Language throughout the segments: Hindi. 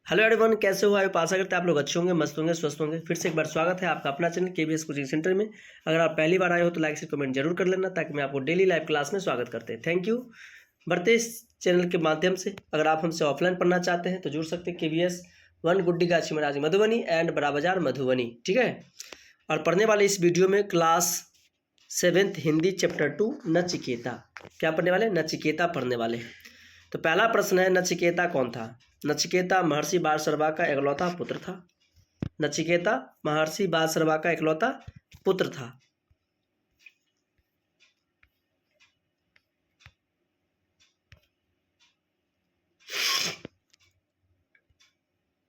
हेलो एवरीवन, कैसे हो? आप आशा करते हैं आप लोग अच्छे होंगे, मस्त होंगे, स्वस्थ होंगे। फिर से एक बार स्वागत है आपका अपना चैनल केबीएस कोचिंग सेंटर में। अगर आप पहली बार आए हो तो लाइक से कमेंट जरूर कर लेना, ताकि मैं आपको डेली लाइव क्लास में स्वागत करते हैं। Thank you. बढ़ते इस चैनल के माध्यम से अगर आप हमसे ऑफलाइन पढ़ना चाहते हैं तो जुड़ सकते हैं। केबीएस 1 गुड्डीगाछी महाराज मधुबनी एंड बड़ा बाजार मधुबनी, ठीक है। और पढ़ने वाले इस वीडियो में class 7th Hindi chapter 2 Nachiketa. क्या पढ़ने वाले? नचिकेता पढ़ने वाले। तो पहला प्रश्न है, नचिकेता कौन था? नचिकेता महर्षि बालसरवा का इकलौता पुत्र था। नचिकेता महर्षि बालसरवा का इकलौता पुत्र था।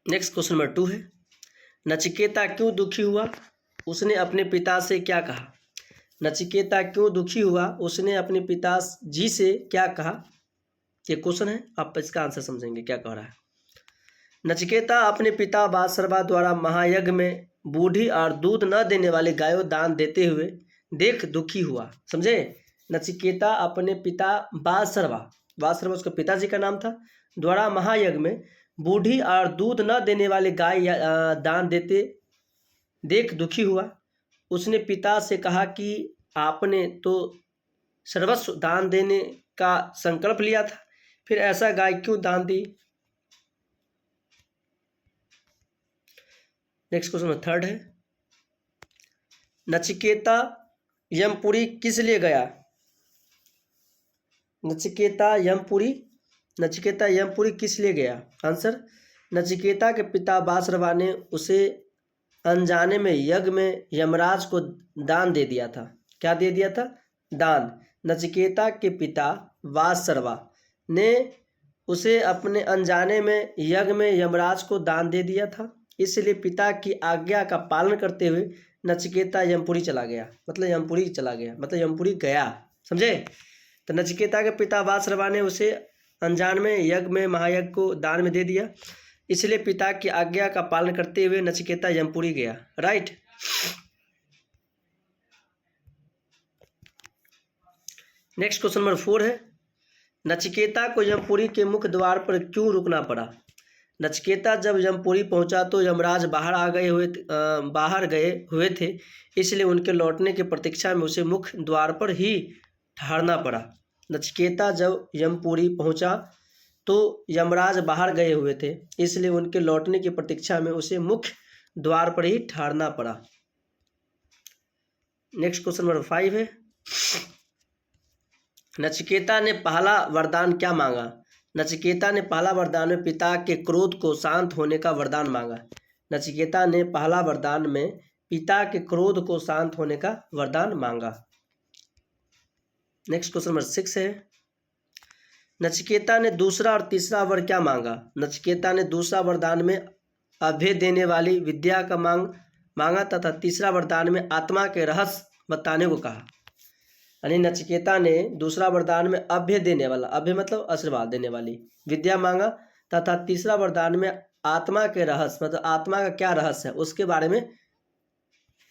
नेक्स्ट क्वेश्चन नंबर 2 है, नचिकेता क्यों दुखी हुआ? उसने अपने पिता से क्या कहा? नचिकेता क्यों दुखी हुआ? उसने अपने पिताजी से क्या कहा? ये क्वेश्चन है, आप इसका आंसर समझेंगे क्या कह रहा है। नचिकेता अपने पिता बालसरवा द्वारा महायज्ञ में बूढ़ी और दूध न देने वाली गायों दान देते हुए देख दुखी हुआ। समझे? नचिकेता अपने पिता बालसरवा उसके पिताजी का नाम था, द्वारा महायज्ञ में बूढ़ी और दूध न देने वाली गाय दान देते देख दुखी हुआ। उसने पिता से कहा कि आपने तो सर्वस्व दान देने का संकल्प लिया था, फिर ऐसा गाय क्यों दान दी? नेक्स्ट क्वेश्चन नंबर 3 है, नचिकेता यमपुरी किस लिए गया? नचिकेता यमपुरी किस लिए गया? आंसर, नचिकेता के पिता बालसरवा ने उसे अनजाने में यज्ञ में यमराज को दान दे दिया था। क्या दे दिया था? दान। नचिकेता के पिता बालसरवा ने उसे अपने अनजाने में यज्ञ में यमराज को दान दे दिया था, इसलिए पिता की आज्ञा का पालन करते हुए नचिकेता यमपुरी चला गया। मतलब यमपुरी गया। समझे? तो नचिकेता के पिता बालसरवा ने उसे अनजान में यज्ञ में महायज्ञ को दान में दे दिया, इसलिए पिता की आज्ञा का पालन करते हुए नचिकेता यमपुरी गया। राइट। नेक्स्ट क्वेश्चन नंबर 4 है, नचिकेता को यमपुरी के मुख्य द्वार पर क्यों रुकना पड़ा? नचिकेता जब यमपुरी पहुंचा तो यमराज बाहर गए हुए थे, इसलिए उनके लौटने की प्रतीक्षा में उसे मुख्य द्वार पर ही ठहरना पड़ा। नचिकेता जब यमपुरी पहुंचा तो यमराज बाहर गए हुए थे, इसलिए उनके लौटने की प्रतीक्षा में उसे मुख्य द्वार पर ही ठहरना पड़ा। नेक्स्ट क्वेश्चन नंबर 5 है, नचिकेता ने पहला वरदान क्या मांगा? नचिकेता ने पहला वरदान में पिता के क्रोध को शांत होने का वरदान मांगा। नचिकेता ने पहला वरदान में पिता के क्रोध को शांत होने का वरदान मांगा। नेक्स्ट क्वेश्चन नंबर 6 है, नचिकेता ने दूसरा और तीसरा वर क्या मांगा? नचिकेता ने दूसरा वरदान में अभय देने वाली विद्या का मांगा तथा तीसरा वरदान में आत्मा के रहस्य बताने को कहा। यानी नचिकेता ने दूसरा वरदान में अभय देने वाला, अभय मतलब आशीर्वाद देने वाली विद्या मांगा तथा तीसरा वरदान में आत्मा के रहस्य मतलब आत्मा का क्या रहस्य है उसके बारे में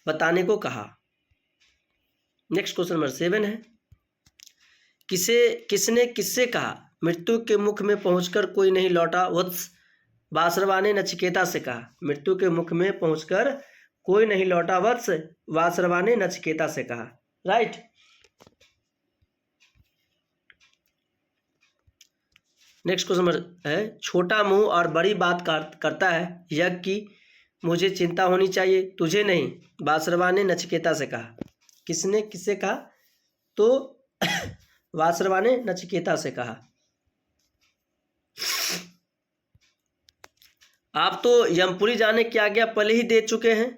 बताने को कहा। नेक्स्ट क्वेश्चन नंबर 7 है, किसने किससे कहा मृत्यु के मुख में पहुंचकर कोई नहीं लौटा वत्स? बालसरवा ने नचिकेता से कहा। मृत्यु के मुख में पहुंचकर कोई नहीं लौटा वत्स, बालसरवा ने नचिकेता से कहा। राइट। नेक्स्ट क्वेश्चन नंबर है, छोटा मुंह और बड़ी बात करता है यज्ञ की मुझे चिंता होनी चाहिए, तुझे नहीं। बालसरवा ने नचिकेता से कहा। किसने किससे कहा? तो बालसरवा ने नचिकेता से कहा। आप तो यमपुरी जाने की आज्ञा पहले ही दे चुके हैं,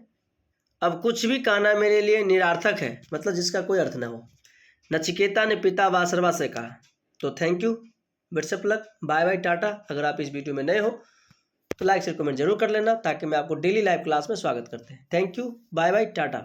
अब कुछ भी कहना मेरे लिए निरर्थक है, मतलब जिसका कोई अर्थ ना हो। नचिकेता ने पिता बालसरवा से कहा। तो thank you, best of luck, bye bye, tata. अगर आप इस वीडियो में नए हो तो लाइक से कमेंट जरूर कर लेना, ताकि मैं आपको डेली लाइव क्लास में स्वागत करते हैं। Thank you, bye bye, Tata.